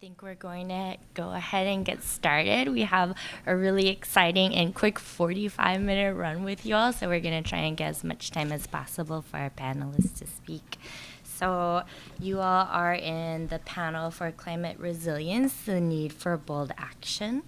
think we're going to go ahead and get started. We have a really exciting and quick 45-minute run with you all, so we're going to try and get as much time as possible for our panelists to speak. So you all are in the panel for climate resilience, the need for bold action.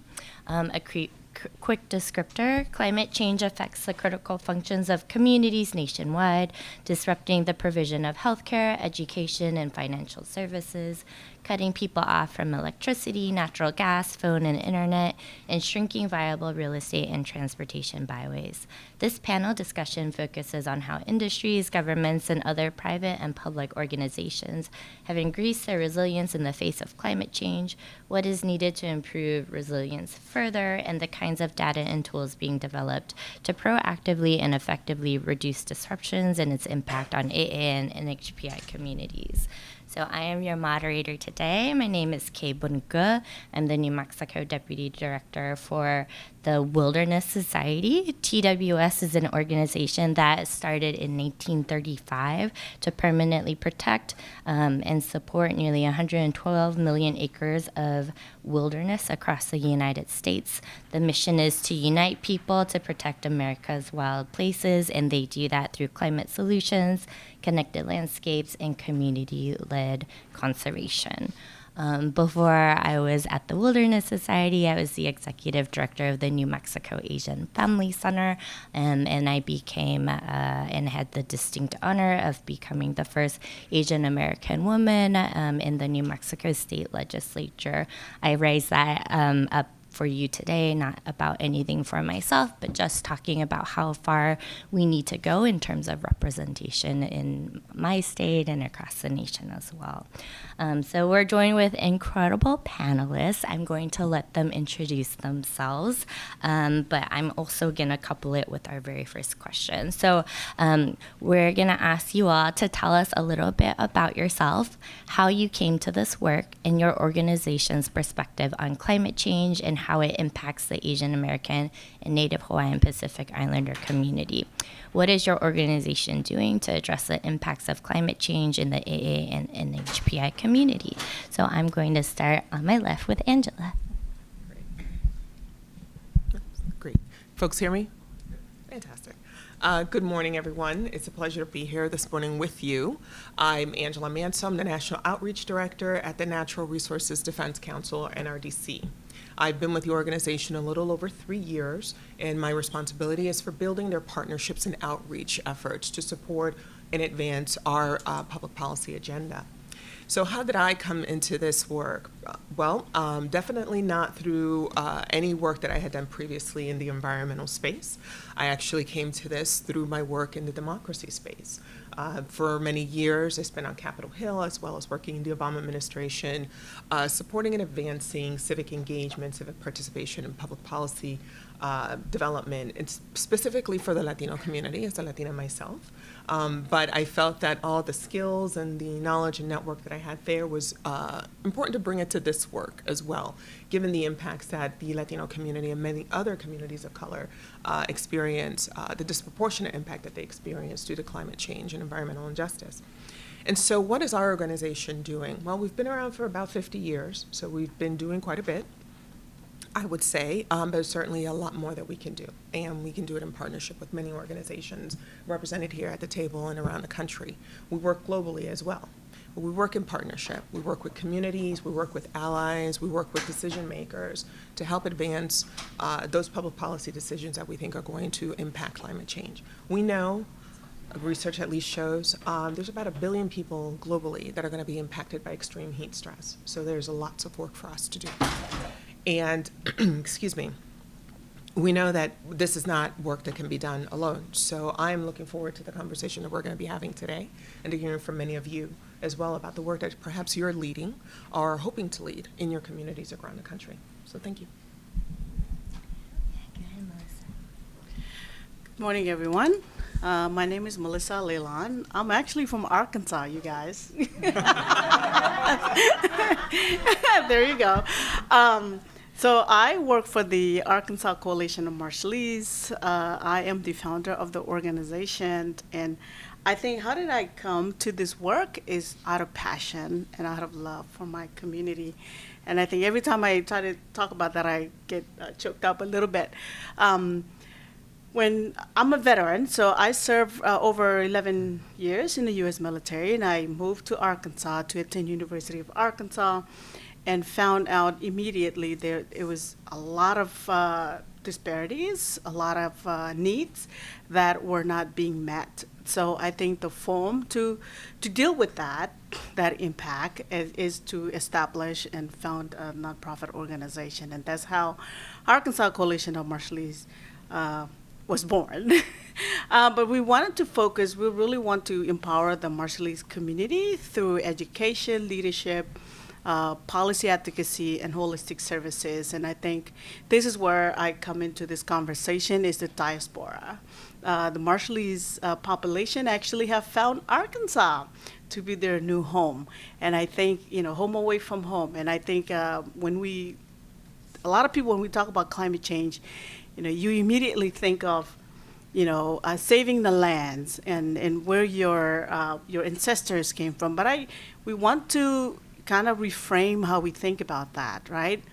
Quick descriptor: climate change affects the critical functions of communities nationwide, disrupting the provision of healthcare, education, and financial services, cutting people off from electricity, natural gas, phone, and internet, and shrinking viable real estate and transportation byways. This panel discussion focuses on how industries, governments, and other private and public organizations have increased their resilience in the face of climate change, what is needed to improve resilience further, and the kinds of data and tools being developed to proactively and effectively reduce disruptions and its impact on AA and NHPI communities. So I am your moderator today. My name is Bounkeua. I'm the New Mexico Deputy Director for the Wilderness Society. TWS is an organization that started in 1935 to permanently protect and support nearly 112 million acres of wilderness across the United States. The mission is to unite people to protect America's wild places, and they do that through climate solutions, connected landscapes, and community-led conservation. Before I was at the Wilderness Society, I was the executive director of the New Mexico Asian Family Center, and I became and had the distinct honor of becoming the first Asian American woman in the New Mexico State Legislature. I raised that up for you today, not about anything for myself, but just talking about how far we need to go in terms of representation in my state and across the nation as well. So we're joined with incredible panelists. I'm going to let them introduce themselves, but I'm also going to couple it with our very first question. So we're going to ask you all to tell us a little bit about yourself, how you came to this work, and your organization's perspective on climate change and how it impacts the Asian American and Native Hawaiian Pacific Islander community. What is your organization doing to address the impacts of climate change in the AA and NHPI community? So I'm going to start on my left with Angela. Great. Folks hear me? Fantastic. Good morning, everyone. It's a pleasure to be here this morning with you. I'm Angela Manso. I'm the National Outreach Director at the Natural Resources Defense Council, NRDC. I've been with the organization a little over 3 years, and my responsibility is for building their partnerships and outreach efforts to support and advance our public policy agenda. So how did I come into this work? Well, definitely not through any work that I had done previously in the environmental space. I actually came to this through my work in the democracy space. For many years, I spent on Capitol Hill, as well as working in the Obama administration, supporting and advancing civic engagement, civic participation in public policy development, and specifically for the Latino community, as a Latina myself. But I felt that all the skills and the knowledge and network that I had there was important to bring it to this work as well, given the impacts that the Latino community and many other communities of color experience, the disproportionate impact that they experience due to climate change and environmental injustice. And so what is our organization doing? Well, we've been around for about 50 years, so we've been doing quite a bit, I would say, but there's certainly a lot more that we can do, and we can do it in partnership with many organizations represented here at the table and around the country. We work globally as well. We work in partnership. We work with communities, we work with allies, we work with decision makers to help advance those public policy decisions that we think are going to impact climate change. We know, research at least shows, there's about 1 billion people globally that are going to be impacted by extreme heat stress. So there's lots of work for us to do. And, excuse me, we know that this is not work that can be done alone. So I'm looking forward to the conversation that we're going to be having today and to hearing from many of you as well about the work that perhaps you're leading or hoping to lead in your communities around the country. So thank you. Go ahead, Melissa. Good morning, everyone. My name is Melisa Laelan. I'm actually from Arkansas, you guys. There you go. So I work for the Arkansas Coalition of Marshallese. I am the founder of the organization, and I think how did I come to this work is out of passion and out of love for my community. And I think every time I try to talk about that, I get choked up a little bit. Um, when I'm a veteran, so I served over 11 years in the U.S. military, and I moved to Arkansas to attend University of Arkansas, and found out immediately there it was a lot of disparities, a lot of needs that were not being met. So I think the form to deal with that impact is to establish and found a nonprofit organization, and that's how Arkansas Coalition of Marshallese was born. But we wanted to focus, we really want to empower the Marshallese community through education, leadership, policy advocacy, and holistic services. And I think this is where I come into this conversation is the diaspora. The Marshallese population actually have found Arkansas to be their new home. And I think, home away from home. And I think a lot of people, when we talk about climate change, you immediately think of, saving the lands and where your ancestors came from. But we want to kind of reframe how we think about that, right?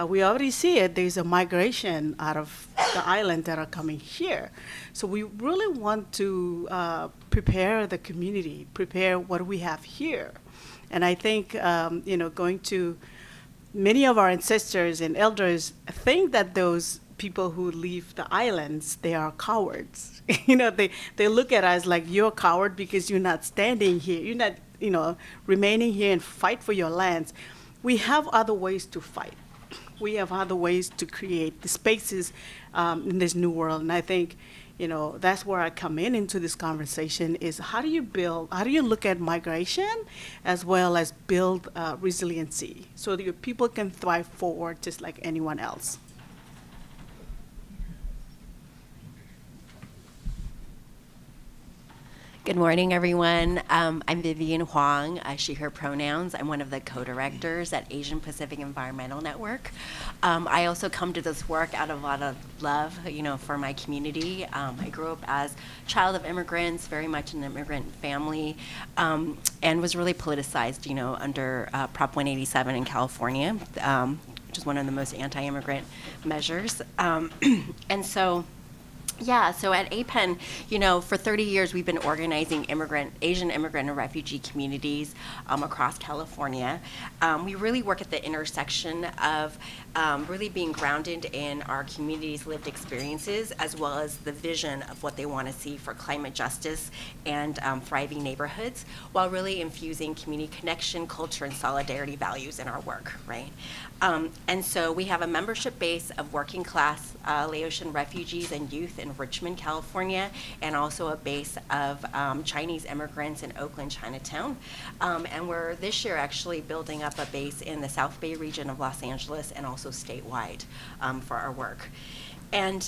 We already see it. There's a migration out of the island that are coming here. So we really want to prepare the community, prepare what we have here. And I think, going to many of our ancestors and elders think that those people who leave the islands, they are cowards. They look at us like, you're a coward because you're not standing here. You're not, remaining here and fight for your lands. We have other ways to fight. We have other ways to create the spaces in this new world. And I think, that's where I come into this conversation is how do you look at migration as well as build resiliency so that your people can thrive forward just like anyone else. Good morning, everyone. I'm Vivian Huang, she, her pronouns. I'm one of the co-directors at Asian Pacific Environmental Network. I also come to this work out of a lot of love, for my community. I grew up as a child of immigrants, very much an immigrant family, and was really politicized, under Prop 187 in California, which is one of the most anti-immigrant measures. And so, yeah, so at APEN, for 30 years we've been organizing Asian immigrant and refugee communities across California. We really work at the intersection of really being grounded in our community's lived experiences as well as the vision of what they want to see for climate justice and thriving neighborhoods, while really infusing community connection, culture, and solidarity values in our work, right? And so we have a membership base of working class Laotian refugees and youth in Richmond, California, and also a base of Chinese immigrants in Oakland, Chinatown. And we're this year actually building up a base in the South Bay region of Los Angeles and also statewide for our work. And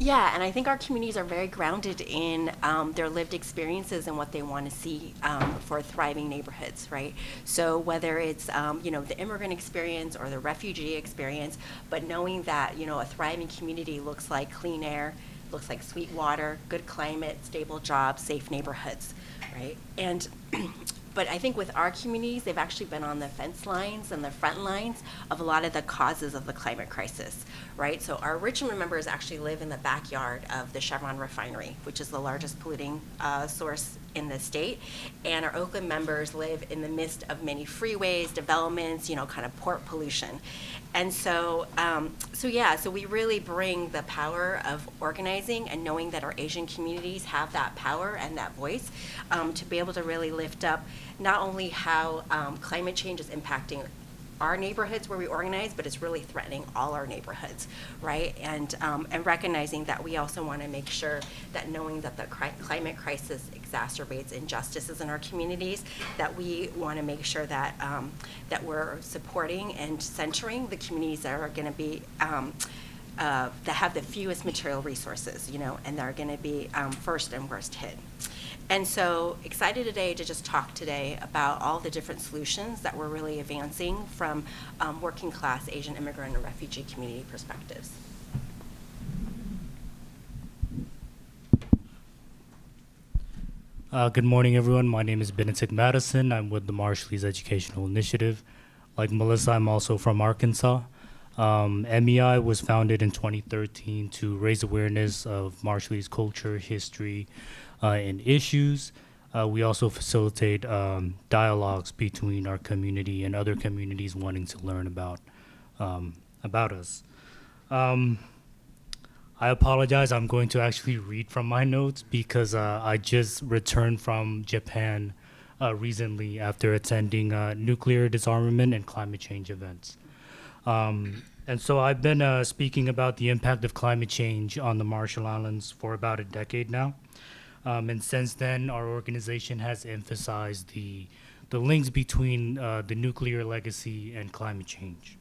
and I think our communities are very grounded in their lived experiences and what they want to see for thriving neighborhoods, right? So whether it's the immigrant experience or the refugee experience, but knowing that a thriving community looks like clean air, looks like sweet water, good climate, stable jobs, safe neighborhoods, right? And but I think with our communities, they've actually been on the fence lines and the front lines of a lot of the causes of the climate crisis, right? So our Richmond members actually live in the backyard of the Chevron refinery, which is the largest polluting source in the state. And our Oakland members live in the midst of many freeways, developments, kind of port pollution. And so, so we really bring the power of organizing and knowing that our Asian communities have that power and that voice to be able to really lift up not only how climate change is impacting our neighborhoods where we organize, but it's really threatening all our neighborhoods, right? And recognizing that we also want to make sure that knowing that the climate crisis exacerbates injustices in our communities, that we want to make sure that that we're supporting and centering the communities that are going to be that have the fewest material resources, and they're going to be first and worst hit. And so excited today to just talk today about all the different solutions that we're really advancing from working class Asian immigrant and refugee community perspectives. Good morning, everyone. My name is Benetick Maddison. I'm with the Marshallese Educational Initiative. Like Melissa, I'm also from Arkansas. MEI was founded in 2013 to raise awareness of Marshallese culture, history, and issues. We also facilitate dialogues between our community and other communities wanting to learn about us. Um, I apologize. I'm going to actually read from my notes because I just returned from Japan recently after attending nuclear disarmament and climate change events. And so I've been speaking about the impact of climate change on the Marshall Islands for about a decade now. And since then, our organization has emphasized the links between the nuclear legacy and climate change.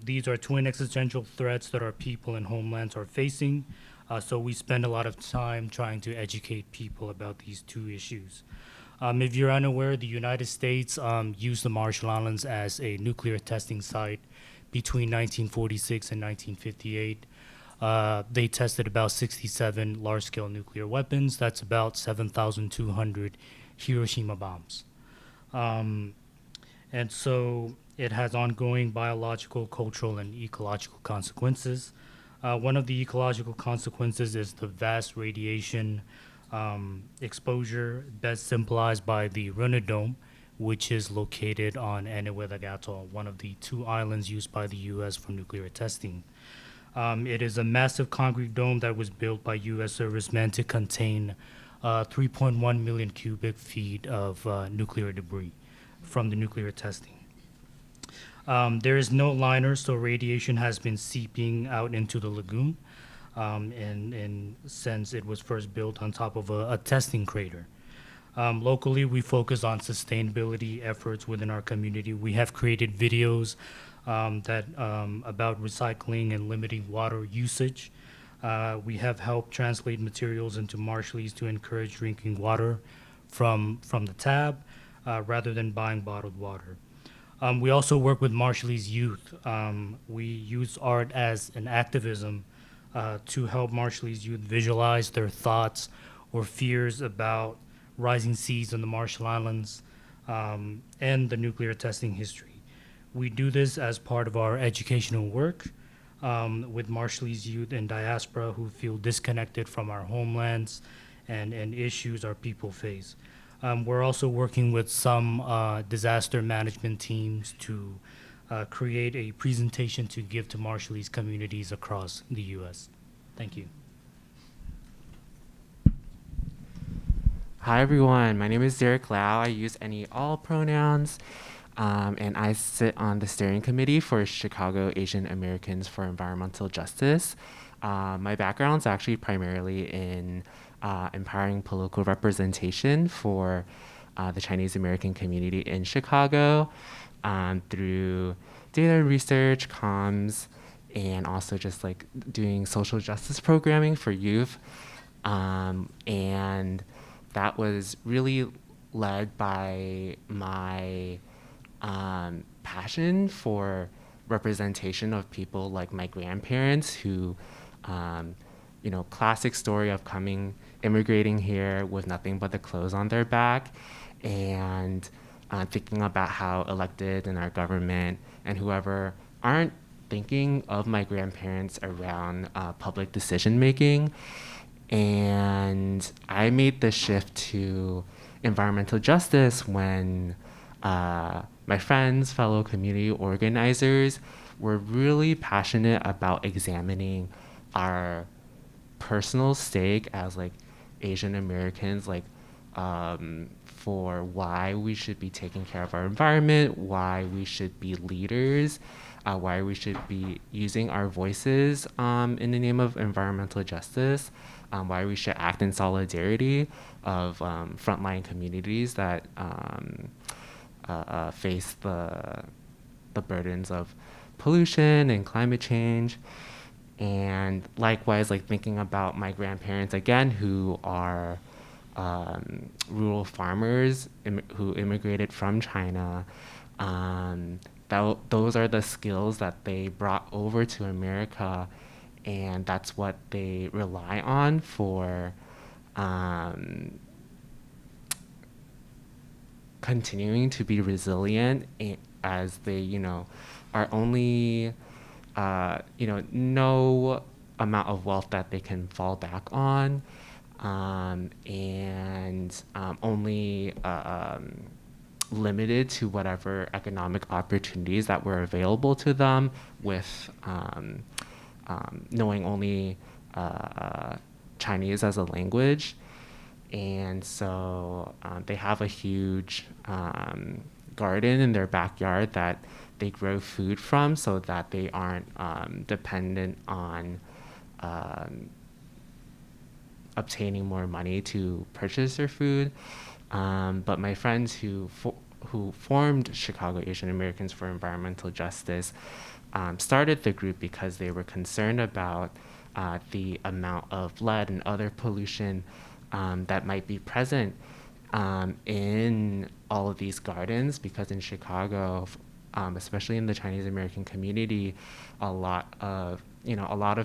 These are twin existential threats that our people and homelands are facing. So we spend a lot of time trying to educate people about these two issues. If you're unaware, the United States used the Marshall Islands as a nuclear testing site between 1946 and 1958. They tested about 67 large-scale nuclear weapons. That's about 7,200 Hiroshima bombs. And so it has ongoing biological, cultural, and ecological consequences. One of the ecological consequences is the vast radiation exposure, best symbolized by the Runa Dome, which is located on Eniwetok Atoll, one of the two islands used by the U.S. for nuclear testing. It is a massive concrete dome that was built by U.S. servicemen to contain 3.1 million cubic feet of nuclear debris from the nuclear testing. There is no liner, so radiation has been seeping out into the lagoon, and since it was first built on top of a testing crater. Locally, we focus on sustainability efforts within our community. We have created videos that about recycling and limiting water usage. We have helped translate materials into Marshallese to encourage drinking water from the tap rather than buying bottled water. We also work with Marshallese youth. We use art as an activism to help Marshallese youth visualize their thoughts or fears about rising seas in the Marshall Islands and the nuclear testing history. We do this as part of our educational work with Marshallese youth in diaspora who feel disconnected from our homelands and issues our people face. We're also working with some disaster management teams to create a presentation to give to Marshallese communities across the U.S. Thank you. Hi everyone, my name is Darek Lau. I use any all pronouns, and I sit on the steering committee for Chicago Asian Americans for Environmental Justice. My background is actually primarily in empowering political representation for the Chinese American community in Chicago through data research, comms, and also just like doing social justice programming for youth. And that was really led by my passion for representation of people like my grandparents who, classic story of immigrating here with nothing but the clothes on their back, and thinking about how elected in our government and whoever aren't thinking of my grandparents around public decision making. And I made the shift to environmental justice when my friends, fellow community organizers were really passionate about examining our personal stake as like Asian Americans, like for why we should be taking care of our environment, why we should be leaders, why we should be using our voices in the name of environmental justice, why we should act in solidarity of frontline communities that face the burdens of pollution and climate change. And likewise, like thinking about my grandparents again, who are rural farmers who immigrated from China. Those are the skills that they brought over to America, and that's what they rely on for continuing to be resilient as they, are only, no amount of wealth that they can fall back on, and only limited to whatever economic opportunities that were available to them, with knowing only Chinese as a language. And so they have a huge garden in their backyard that they grow food from, so that they aren't dependent on obtaining more money to purchase their food. But my friends who formed Chicago Asian Americans for Environmental Justice started the group because they were concerned about the amount of lead and other pollution that might be present in all of these gardens, because in Chicago, especially in the Chinese American community, a lot of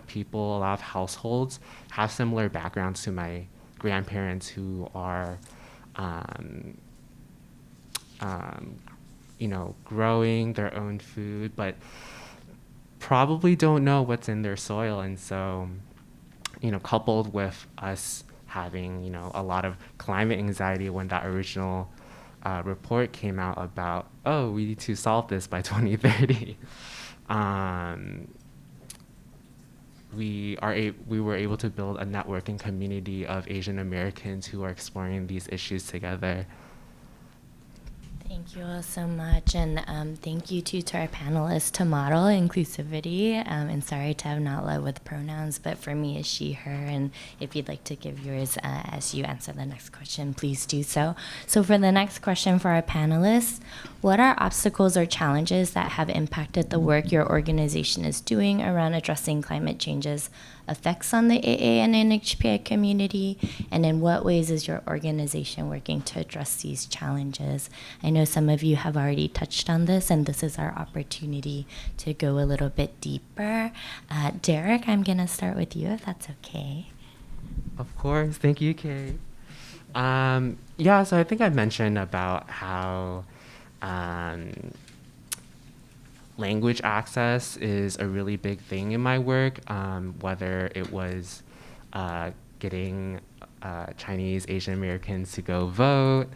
people, a lot of households have similar backgrounds to my grandparents, who are growing their own food, but probably don't know what's in their soil. And so, coupled with us having, a lot of climate anxiety when that original report came out about, we need to solve this by 2030. We were able to build a network and community of Asian Americans who are exploring these issues together. Thank you all so much, and thank you to our panelists to model inclusivity. And sorry to have not led with pronouns, but for me, it's she, her. And if you'd like to give yours as you answer the next question, please do so. So for the next question for our panelists, what are obstacles or challenges that have impacted the work your organization is doing around addressing climate change's effects on the AA and NHPI community, and in what ways is your organization working to address these challenges? I know some of you have already touched on this, and this is our opportunity to go a little bit deeper. Darek, I'm gonna start with you, if that's okay. Of course, thank you, Kay. So I think I mentioned about how language access is a really big thing in my work, whether it was getting Chinese Asian Americans to go vote,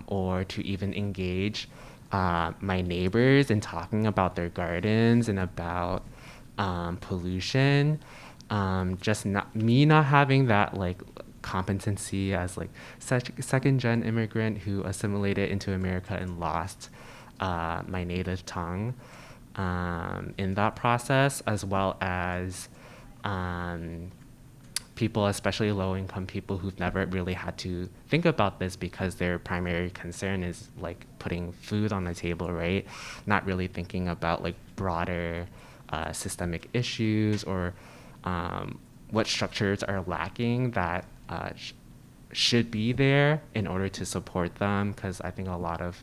or to even engage my neighbors in talking about their gardens and about pollution. Just not having that competency as second-gen immigrant who assimilated into America and lost my native tongue in that process, as well as people, especially low-income people, who've never really had to think about this because their primary concern is putting food on the table, right? Not really thinking about broader systemic issues, or what structures are lacking that should be there in order to support them. Because I think a lot of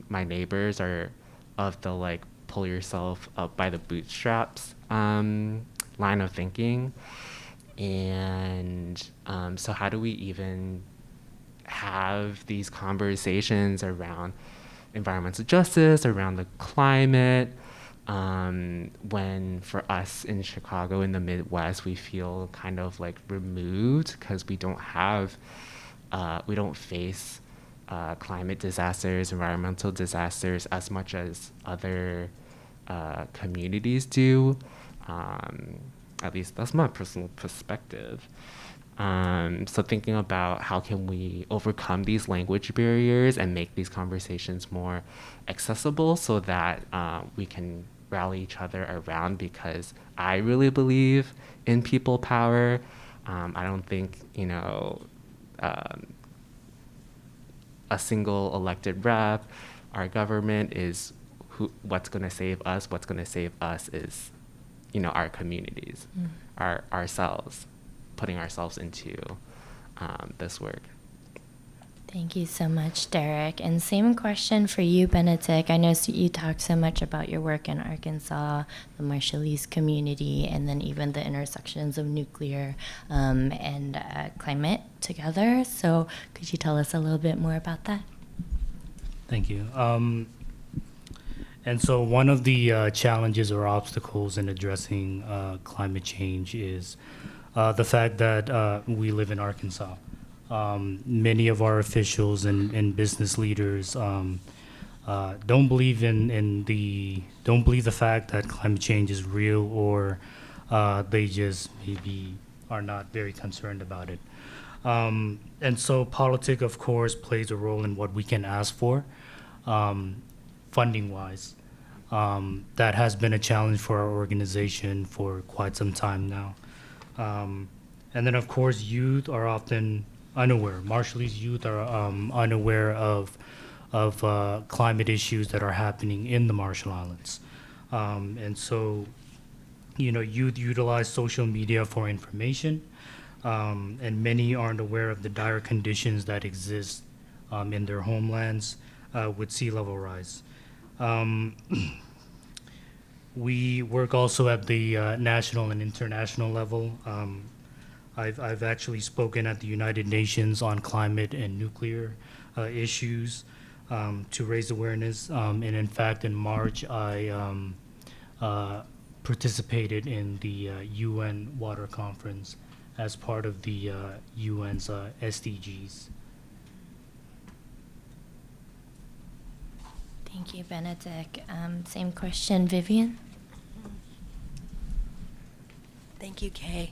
my neighbors are of the pull yourself up by the bootstraps line of thinking. And so how do we even have these conversations around environmental justice, around the climate, when for us in Chicago, in the Midwest, we feel kind of removed because we don't face climate disasters, environmental disasters as much as other communities do. At least that's my personal perspective. So thinking about how can we overcome these language barriers and make these conversations more accessible, so that we can rally each other around, because I really believe in people power. I don't think, a single elected rep, our government is what's going to save us. What's going to save us is, our communities, ourselves, putting ourselves into this work. Thank you so much, Derek. And same question for you, Benetick. I know you talked so much about your work in Arkansas, the Marshallese community, and then even the intersections of nuclear and climate together. So could you tell us a little bit more about that? Thank you. And so one of the challenges or obstacles in addressing climate change is the fact that we live in Arkansas. Many of our officials and business leaders don't believe don't believe the fact that climate change is real, or they just maybe are not very concerned about it. And so politics, of course, plays a role in what we can ask for, funding-wise. That has been a challenge for our organization for quite some time now. And then, of course, youth are often unaware. Marshallese youth are unaware of climate issues that are happening in the Marshall Islands. And so, youth utilize social media for information, and many aren't aware of the dire conditions that exist in their homelands with sea level rise. We work also at the national and international level. I've actually spoken at the United Nations on climate and nuclear issues to raise awareness. And in fact, in March, I participated in the UN Water Conference as part of the UN's SDGs. Thank you, Benetick. Same question, Vivian? Thank you, Kay.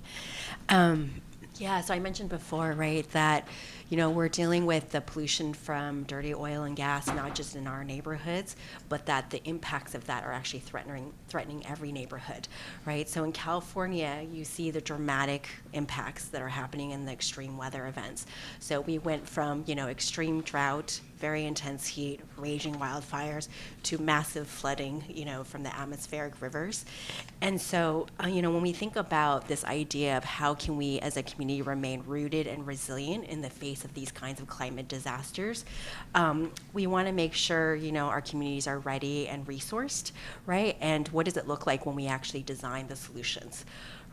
Yeah, so I mentioned before, right, that, we're dealing with the pollution from dirty oil and gas, not just in our neighborhoods, but that the impacts of that are actually threatening every neighborhood, right? So in California, you see the dramatic impacts that are happening in the extreme weather events. So we went from, extreme drought, very intense heat, raging wildfires, to massive flooding, from the atmospheric rivers. And so, when we think about this idea of how can we as a community remain rooted and resilient in the face of these kinds of climate disasters, we want to make sure, our communities are ready and resourced, right? And what does it look like when we actually design the solutions?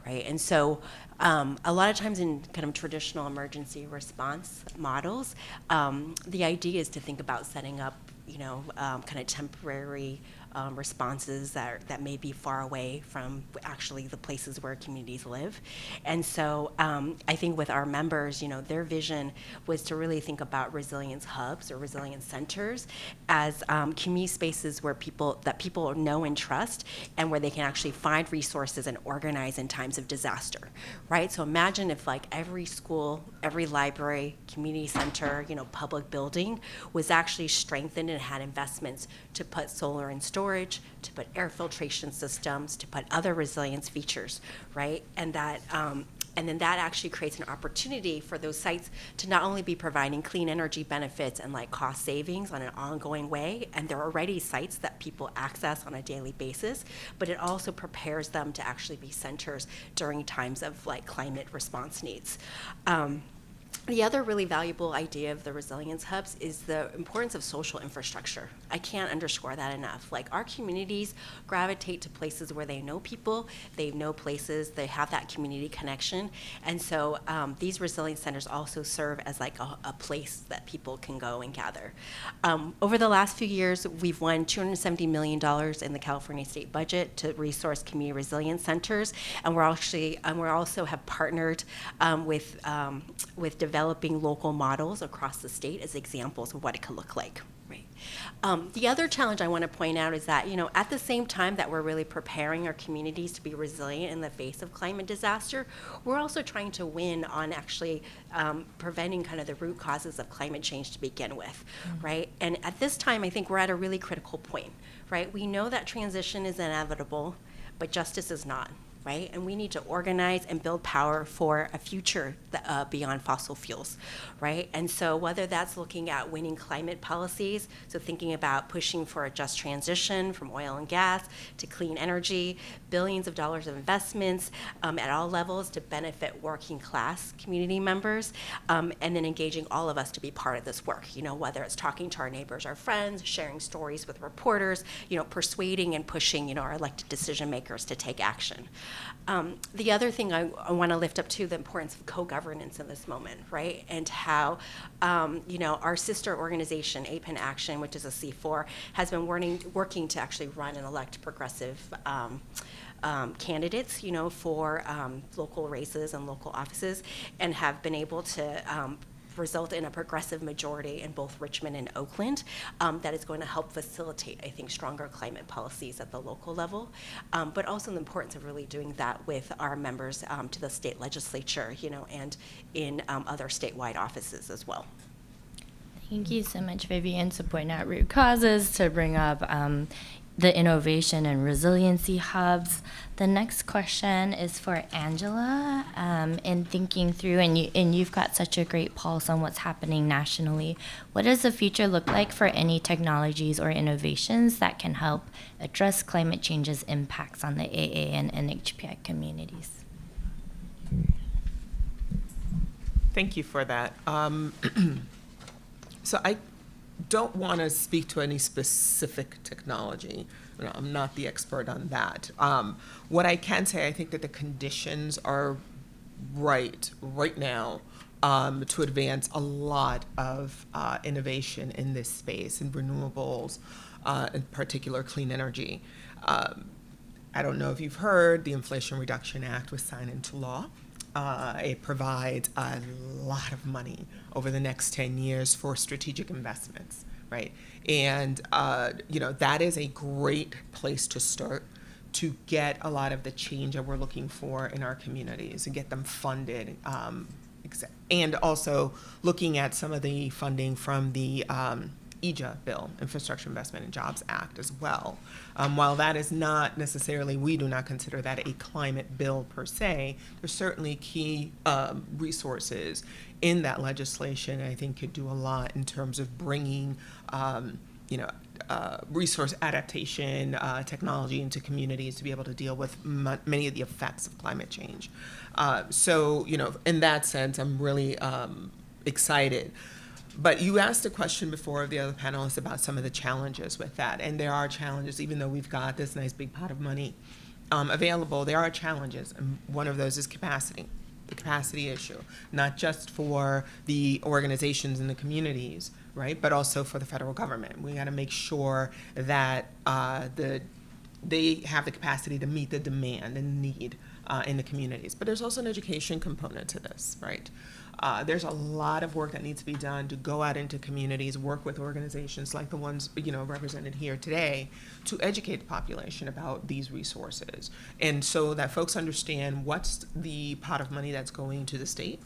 Right. And so a lot of times in kind of traditional emergency response models, the idea is to think about setting up, kind of temporary responses that may be far away from actually the places where communities live. And so I think with our members, their vision was to really think about resilience hubs or resilience centers as community spaces where people know and trust, and where they can actually find resources and organize in times of disaster, right? So imagine if every school, every library, community center, public building was actually strengthened and had investments to put solar and storage, to put air filtration systems, to put other resilience features, right? And that, and then that actually creates an opportunity for those sites to not only be providing clean energy benefits and cost savings on an ongoing way, and they're already sites that people access on a daily basis, but it also prepares them to actually be centers during times of climate response needs. The other really valuable idea of the resilience hubs is the importance of social infrastructure. I can't underscore that enough. Our communities gravitate to places where they know people, they know places, they have that community connection. And so these resilience centers also serve as a place that people can go and gather. Over the last few years, we've won $270 million in the California state budget to resource community resilience centers. And we're also have partnered with developing local models across the state as examples of what it could look like. Right. The other challenge I want to point out is that, at the same time that we're really preparing our communities to be resilient in the face of climate disaster, we're also trying to win on actually preventing kind of the root causes of climate change to begin with, right? And at this time, I think we're at a really critical point, right? We know that transition is inevitable, but justice is not. right? And we need to organize and build power for a future beyond fossil fuels, right? And so whether that's looking at winning climate policies, so thinking about pushing for a just transition from oil and gas to clean energy, billions of dollars of investments at all levels to benefit working class community members, and then engaging all of us to be part of this work, whether it's talking to our neighbors, our friends, sharing stories with reporters, persuading and pushing, our elected decision makers to take action. The other thing I want to lift up too, the importance of co-governance in this moment, right? And how, our sister organization, APAICS Action, which is a C4, has been working to actually run and elect progressive candidates, for local races and local offices, and have been able to result in a progressive majority in both Richmond and Oakland that is going to help facilitate, I think, stronger climate policies at the local level, but also the importance of really doing that with our members to the state legislature, and in other statewide offices as well. Thank you so much, Vivian, to point out root causes, to bring up the innovation and resiliency hubs. The next question is for Angela. In thinking through, and you've got such a great pulse on what's happening nationally, what does the future look like for any technologies or innovations that can help address climate change's impacts on the AA and NHPI communities? Thank you for that. So I don't want to speak to any specific technology. I'm not the expert on that. What I can say, I think that the conditions are right now to advance a lot of innovation in this space, in renewables, in particular clean energy. I don't know if you've heard, the Inflation Reduction Act was signed into law. It provides a lot of money over the next 10 years for strategic investments, right? And, that is a great place to start to get a lot of the change that we're looking for in our communities and get them funded. And also looking at some of the funding from the EJA bill, Infrastructure Investment and Jobs Act, as well. While that is not necessarily, we do not consider that a climate bill per se, there's certainly key resources in that legislation, I think could do a lot in terms of bringing, resource adaptation technology into communities to be able to deal with many of the effects of climate change. So, in that sense, I'm really excited. But you asked a question before of the other panelists about some of the challenges with that. And there are challenges, even though we've got this nice big pot of money available, there are challenges. And one of those is capacity, the capacity issue, not just for the organizations and the communities, right, but also for the federal government. We got to make sure that they have the capacity to meet the demand and need in the communities. But there's also an education component to this, right? There's a lot of work that needs to be done to go out into communities, work with organizations like the ones represented here today, to educate the population about these resources, and so that folks understand what's the pot of money that's going to the state,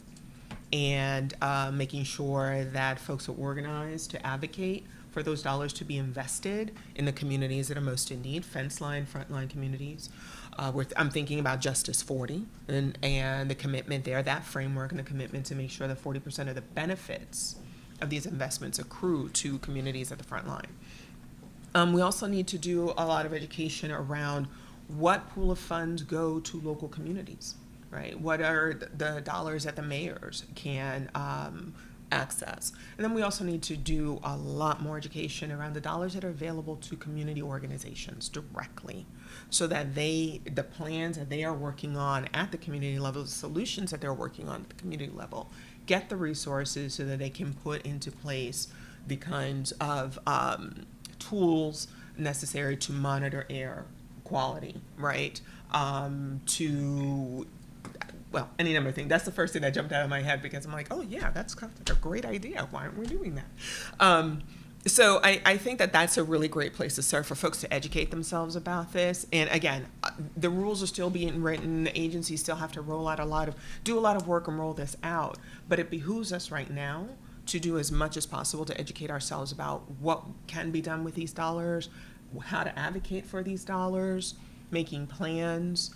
and making sure that folks are organized to advocate for those dollars to be invested in the communities that are most in need, fence line, frontline communities. I'm thinking about Justice 40 and the commitment there, that framework and the commitment to make sure that 40% of the benefits of these investments accrue to communities at the front line. We also need to do a lot of education around what pool of funds go to local communities, right? What are the dollars that the mayors can access? And then we also need to do a lot more education around the dollars that are available to community organizations directly, so that the plans that they are working on at the community level, the solutions that they're working on at the community level, get the resources so that they can put into place the kinds of tools necessary to monitor air quality, right? Any number of things. That's the first thing that jumped out of my head, because I'm like, oh yeah, that's a great idea. Why aren't we doing that? So I think that that's a really great place to start for folks to educate themselves about this. And again, the rules are still being written. The agencies still have to do a lot of work and roll this out. But it behooves us right now to do as much as possible to educate ourselves about what can be done with these dollars, how to advocate for these dollars, making plans,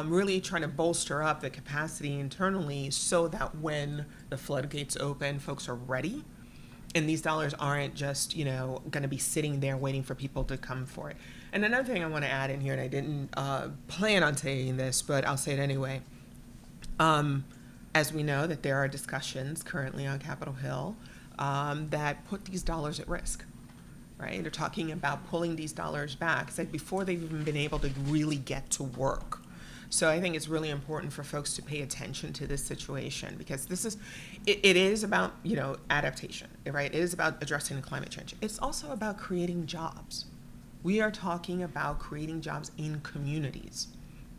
really trying to bolster up the capacity internally so that when the floodgates open, folks are ready. And these dollars aren't just, going to be sitting there waiting for people to come for it. And another thing I want to add in here, and I didn't plan on saying this, but I'll say it anyway. As we know that there are discussions currently on Capitol Hill that put these dollars at risk, right? They're talking about pulling these dollars back. It's like before they've even been able to really get to work. So I think it's really important for folks to pay attention to this situation because it is about, adaptation, right? It is about addressing the climate change. It's also about creating jobs. We are talking about creating jobs in communities,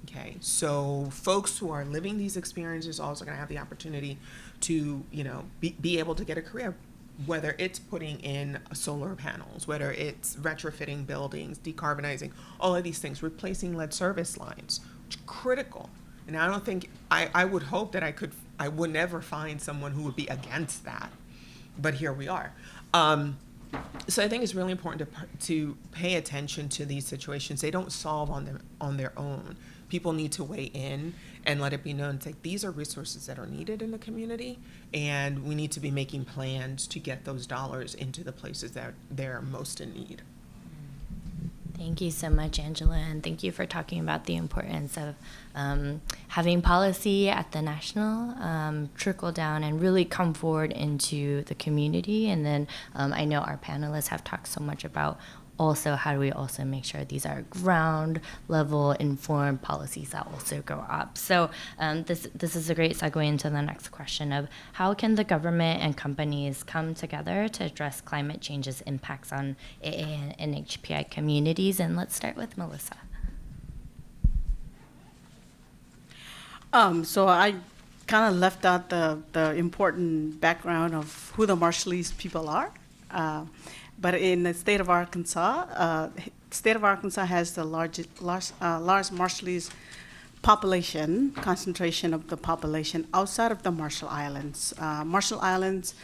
okay? So folks who are living these experiences also going to have the opportunity to, be able to get a career, whether it's putting in solar panels, whether it's retrofitting buildings, decarbonizing, all of these things, replacing lead service lines, which are critical. And I don't think, I would hope that I would never find someone who would be against that, but here we are. So I think it's really important to pay attention to these situations. They don't solve on their own. People need to weigh in and let it be known, like, these are resources that are needed in the community, and we need to be making plans to get those dollars into the places that they're most in need. Thank you so much, Angela, and thank you for talking about the importance of having policy at the national trickle down and really come forward into the community. And then I know our panelists have talked so much about also how do we also make sure these are ground level informed policies that also go up. So this is a great segue into the next question of how can the government and companies come together to address climate change's impacts on AA and HPI communities? And let's start with Melisa. So I kind of left out the important background of who the Marshallese people are. But in the state of Arkansas has the large Marshallese population, concentration of the population outside of the Marshall Islands. Marshall Islands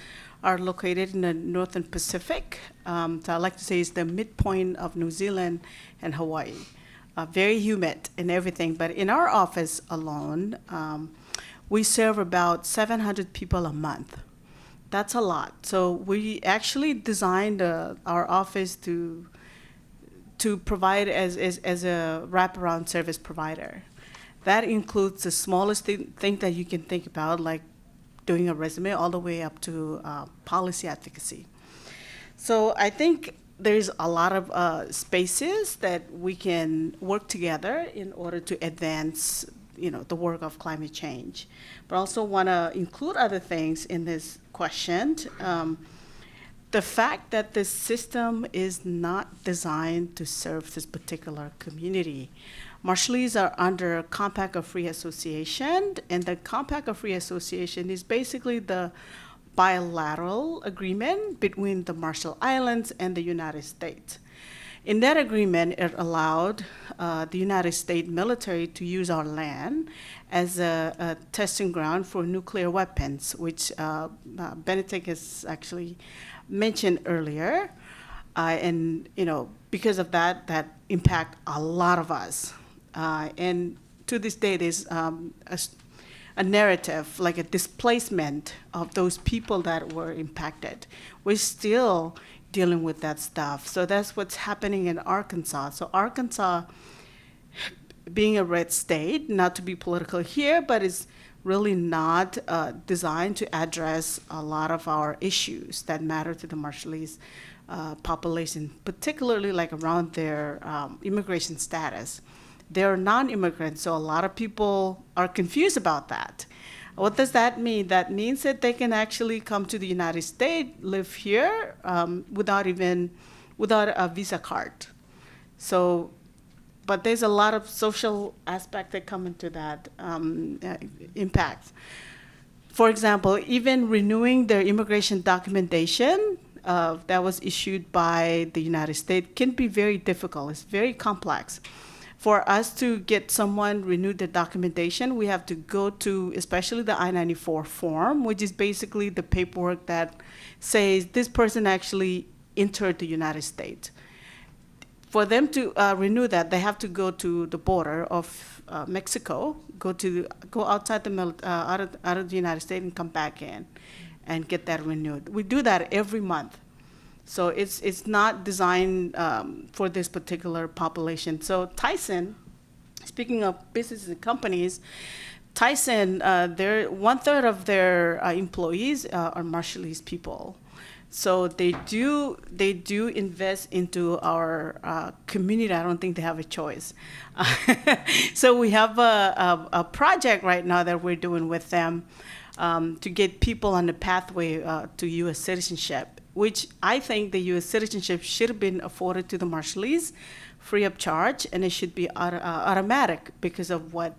are located in the Northern Pacific. So I like to say it's the midpoint of New Zealand and Hawaii. Very humid and everything, but in our office alone, we serve about 700 people a month. That's a lot. So we actually designed our office to provide as a wraparound service provider. That includes the smallest thing that you can think about, like doing a resume, all the way up to policy advocacy. So I think there's a lot of spaces that we can work together in order to advance the work of climate change. But I also want to include other things in this question. The fact that this system is not designed to serve this particular community. Marshallese are under Compact of Free Association, and the Compact of Free Association is basically the bilateral agreement between the Marshall Islands and the United States. In that agreement, it allowed the United States military to use our land as a testing ground for nuclear weapons, which Benetick has actually mentioned earlier. And because of that impact a lot of us. And to this day, there's a narrative, like a displacement of those people that were impacted. We're still dealing with that stuff. So that's what's happening in Arkansas. So Arkansas, being a red state, not to be political here, but it's really not designed to address a lot of our issues that matter to the Marshallese population, particularly like around their immigration status. They're non-immigrants, so a lot of people are confused about that. What does that mean? That means that they can actually come to the United States, live here without a visa card. So, but there's a lot of social aspect that come into that impact. For example, even renewing their immigration documentation that was issued by the United States can be very difficult. It's very complex. For us to get someone renew the documentation, we have to go to especially the I-94 form, which is basically the paperwork that says this person actually entered the United States. for them to renew that, they have to go to the border of Mexico, go outside out of the United States and come back in, and get that renewed. We do that every month, so it's not designed for this particular population. So Tyson, speaking of businesses and companies, Tyson, 1/3 of their employees are Marshallese people. So they do invest into our community. I don't think they have a choice. So we have a project right now that we're doing with them to get people on the pathway to U.S. citizenship, which I think the U.S. citizenship should have been afforded to the Marshallese free of charge, and it should be automatic because of what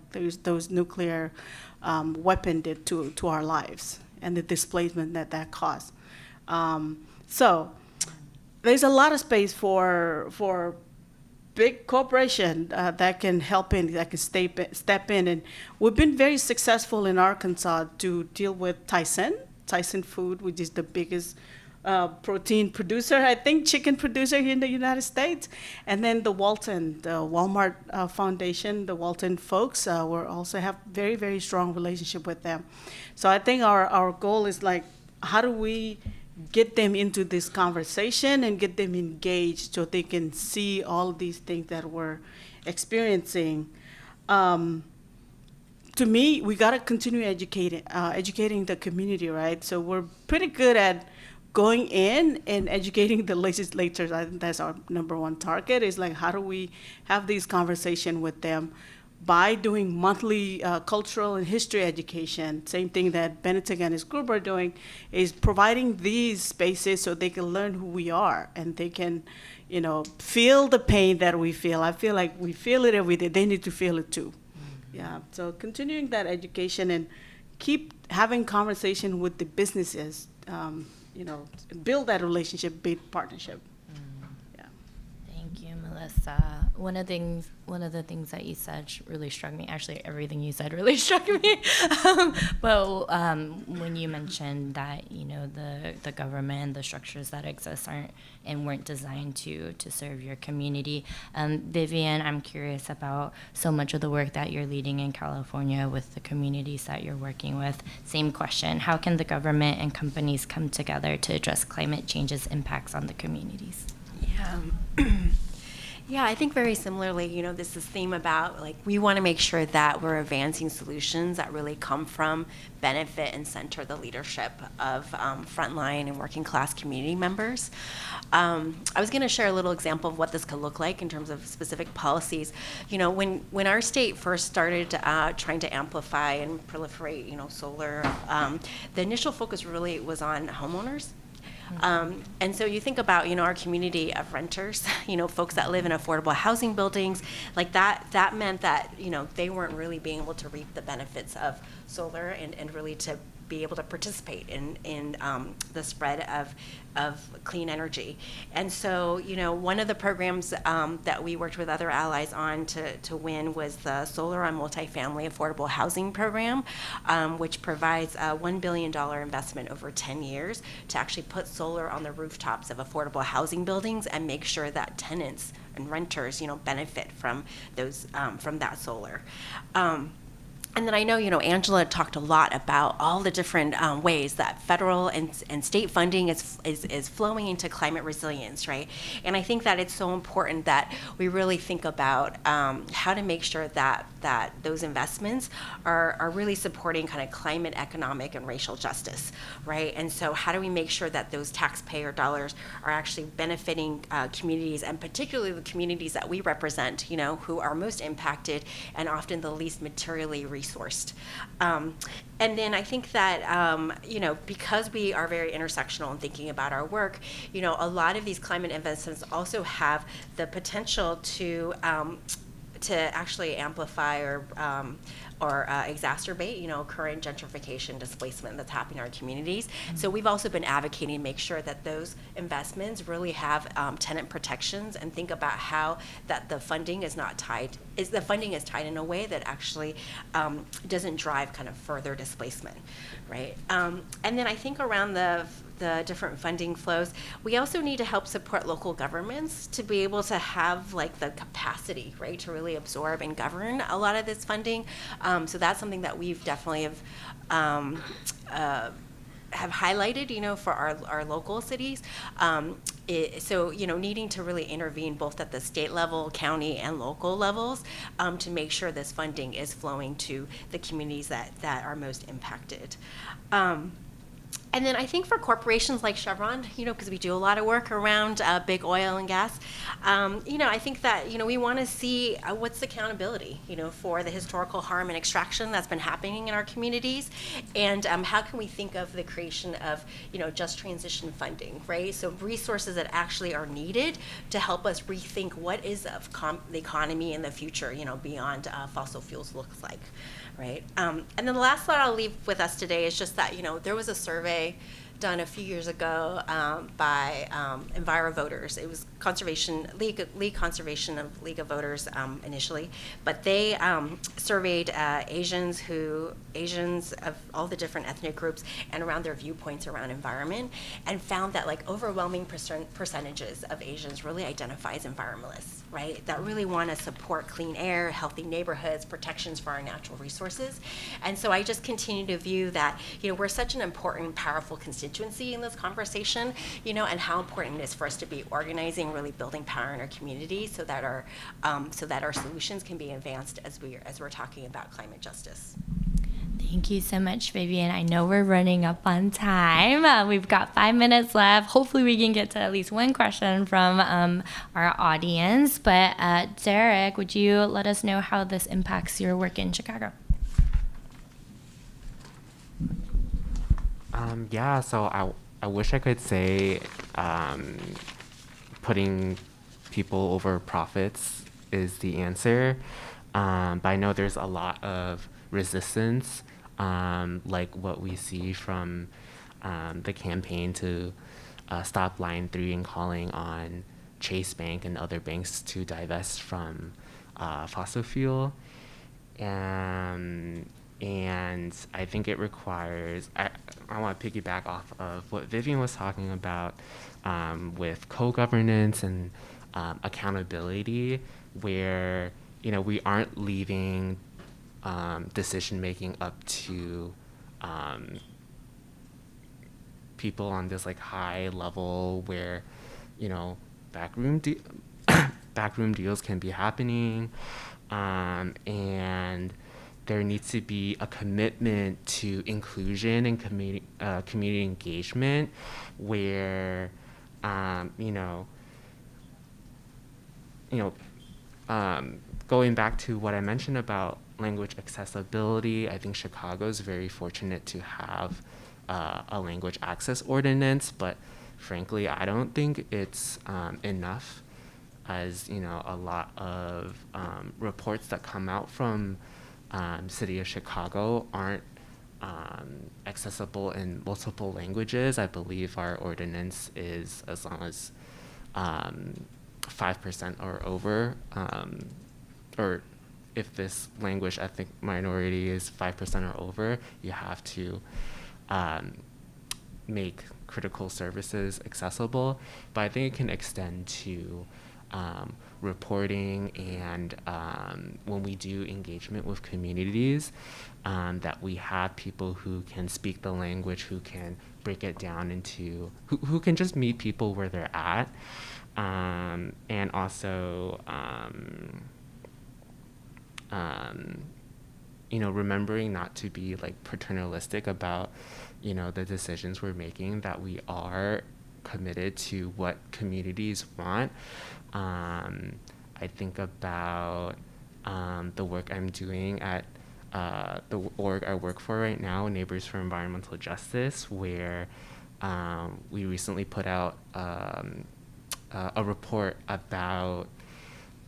those nuclear weapon did to our lives and the displacement that caused. So there's a lot of space for big corporation that can help in, that can step in, and we've been very successful in Arkansas to deal with Tyson Food, which is the biggest protein producer, I think, chicken producer here in the United States, and then the Walmart Foundation, the Walton folks, we also have very, very strong relationship with them. So I think our goal is like, how do we get them into this conversation and get them engaged so they can see all of these things that we're experiencing. To me, we got to continue educating the community, right? So we're pretty good at going in and educating the legislators. I think that's our number one target, is like, how do we have these conversations with them by doing monthly cultural and history education. Same thing that Benetick and his group are doing, is providing these spaces so they can learn who we are and they can, feel the pain that we feel. I feel like we feel it every day. They need to feel it too. Mm-hmm. Yeah. So continuing that education and keep having conversation with the businesses, build that relationship, build partnership. Thank you, Melissa. One of the things that you said really struck me. Actually, everything you said really struck me. But when you mentioned that the government, the structures that exist weren't designed to serve your community. Vivian, I'm curious about so much of the work that you're leading in California with the communities that you're working with. Same question: how can the government and companies come together to address climate change's impacts on the communities? Yeah. Yeah, I think very similarly, this is theme about, we want to make sure that we're advancing solutions that really come from, benefit, and center the leadership of frontline and working class community members. I was going to share a little example of what this could look like in terms of specific policies. When our state first started trying to amplify and proliferate, solar, the initial focus really was on homeowners. And so you think about, our community of renters, folks that live in affordable housing buildings, like that meant that, they weren't really being able to reap the benefits of solar and really to be able to participate in the spread of clean energy. And so, one of the programs that we worked with other allies on to win was the Solar on Multifamily Affordable Housing Program, which provides a $1 billion investment over 10 years to actually put solar on the rooftops of affordable housing buildings and make sure that tenants and renters, benefit from those from that solar. And then I know, Angela talked a lot about all the different ways that federal and state funding is flowing into climate resilience, right? And I think that it's so important that we really think about how to make sure that those investments are really supporting kind of climate, economic, and racial justice, right? And so how do we make sure that those taxpayer dollars are actually benefiting communities, and particularly the communities that we represent, who are most impacted and often the least materially resourced. And then I think that, because we are very intersectional in thinking about our work, a lot of these climate investments also have the potential to actually amplify or exacerbate, current gentrification displacement that's happening in our communities. Mm-hmm. So we've also been advocating to make sure that those investments really have tenant protections, and think about how that the funding is tied in a way that actually doesn't drive kind of further displacement, right? And then I think around the the different funding flows. We also need to help support local governments to be able to have like the capacity, right, to really absorb and govern a lot of this funding. So that's something that we've definitely have highlighted, for our local cities. So, needing to really intervene both at the state level, county, and local levels to make sure this funding is flowing to the communities that are most impacted. And then I think for corporations like Chevron, because we do a lot of work around big oil and gas, I think that, we want to see what's the accountability, for the historical harm and extraction that's been happening in our communities, and how can we think of the creation of, just transition funding, right? So resources that actually are needed to help us rethink what is of the economy in the future, beyond fossil fuels looks like. Right. And then the last thought I'll leave with us today is just that, there was a survey done a few years ago by EnviroVoters. It was League Conservation of League of Voters initially, but they surveyed Asians of all the different ethnic groups and around their viewpoints around environment, and found that like overwhelming percentages of Asians really identify as environmentalists, right? That really want to support clean air, healthy neighborhoods, protections for our natural resources. And so I just continue to view that, we're such an important, powerful constituency in this conversation, and how important it is for us to be organizing, really building power in our community so that our solutions can be advanced as we're talking about climate justice. Thank you so much, Vivian. I know we're running up on time. We've got 5 minutes left. Hopefully we can get to at least one question from our audience. But Darek, would you let us know how this impacts your work in Chicago? So I wish I could say putting people over profits is the answer. But I know there's a lot of resistance, like what we see from the campaign to stop Line 3 and calling on Chase Bank and other banks to divest from fossil fuel. And I think it requires, I want to piggyback off of what Vivian was talking about with co-governance and accountability, where, we aren't leaving decision-making up to people on this like high level where, backroom deals can be happening, and there needs to be a commitment to inclusion and community engagement where, going back to what I mentioned about language accessibility, I think Chicago is very fortunate to have a language access ordinance, but frankly, I don't think it's enough, as a lot of reports that come out from City of Chicago aren't accessible in multiple languages. I believe our ordinance is as long as 5% or over, or if this language ethnic minority is 5% or over, you have to make critical services accessible. But I think it can extend to reporting and when we do engagement with communities, that we have people who can speak the language, who can break it down into, who can just meet people where they're at, and also remembering not to be like paternalistic about the decisions we're making, that we are committed to what communities want. I think about the work I'm doing at the org I work for right now, Neighbors for Environmental Justice, where we recently put out a report about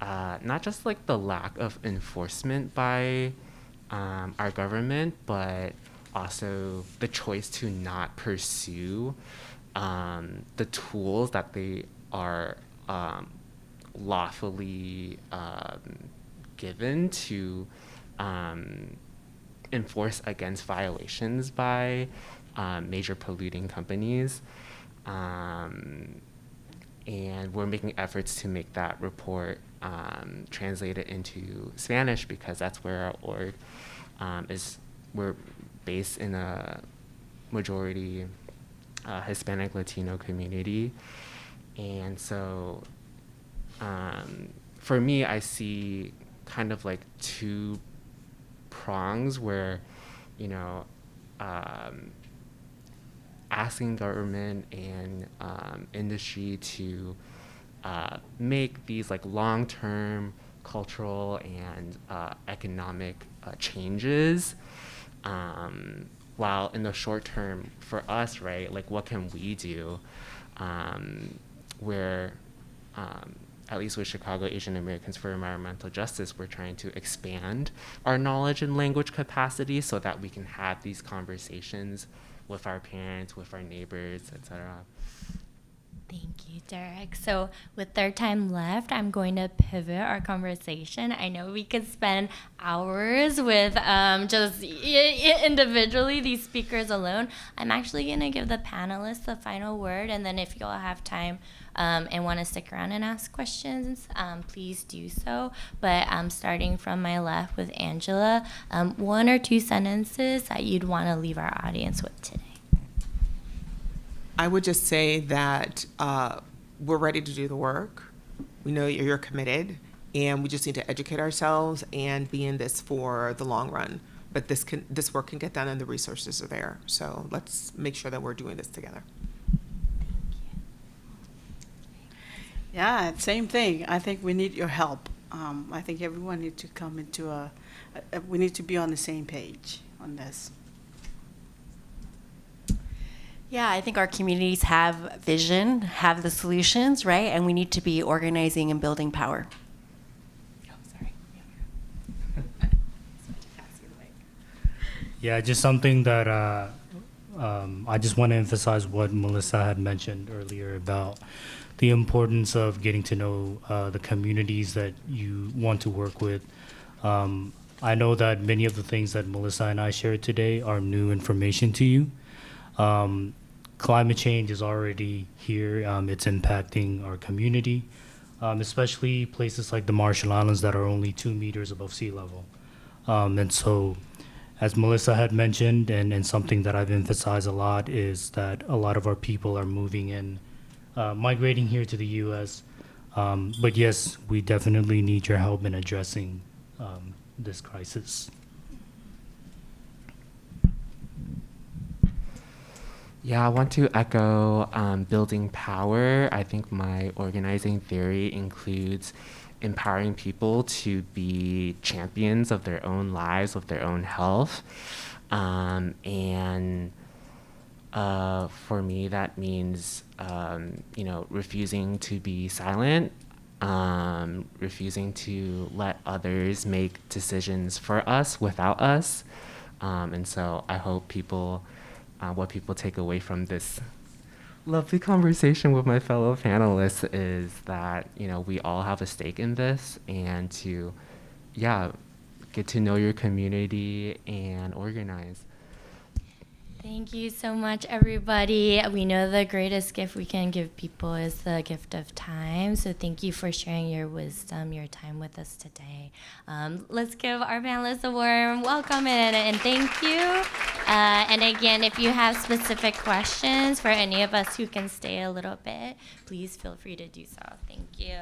not just like the lack of enforcement by our government, but also the choice to not pursue the tools that they are lawfully given to enforce against violations by major polluting companies. And we're making efforts to make that report translated into Spanish, because that's where our org is. We're based in a majority Hispanic Latino community. And so for me, I see kind of like two prongs where, you know, asking government and industry to make these like long-term cultural and economic changes, while in the short term for us, right, like what can we do, where at least with Chicago Asian Americans for Environmental Justice, we're trying to expand our knowledge and language capacity so that we can have these conversations with our parents, with our neighbors, etc. Thank you, Darek. So with our time left, I'm going to pivot our conversation. I know we could spend hours with just individually these speakers alone. I'm actually going to give the panelists the final word, and then if you all have time and want to stick around and ask questions, please do so. But starting from my left with Angela, 1 or 2 sentences that you'd want to leave our audience with today. I would just say that we're ready to do the work. We know you're committed, and we just need to educate ourselves and be in this for the long run. But this work can get done, and the resources are there. So let's make sure that we're doing this together. Yeah, same thing. I think we need your help. I think everyone needs to come into we need to be on the same page on this. Yeah, I think our communities have vision, have the solutions, right? And we need to be organizing and building power. Yeah, just something that I just want to emphasize what Melisa had mentioned earlier about the importance of getting to know the communities that you want to work with. I know that many of the things that Melisa and I shared today are new information to you. Climate change is already here. It's impacting our community, especially places like the Marshall Islands that are only 2 meters above sea level. And so, as Melisa had mentioned, and something that I've emphasized a lot, is that a lot of our people are moving in, migrating here to the U.S. But yes, we definitely need your help in addressing this crisis. Yeah, I want to echo building power. I think my organizing theory includes empowering people to be champions of their own lives, of their own health. And for me, that means, refusing to be silent, refusing to let others make decisions for us without us. And so I hope what people take away from this lovely conversation with my fellow panelists is that, we all have a stake in this, and to, get to know your community and organize. Thank you so much, everybody. We know the greatest gift we can give people is the gift of time. So thank you for sharing your wisdom, your time with us today. Let's give our panelists a warm welcome and thank you. And again, if you have specific questions for any of us who can stay a little bit, please feel free to do so. Thank you.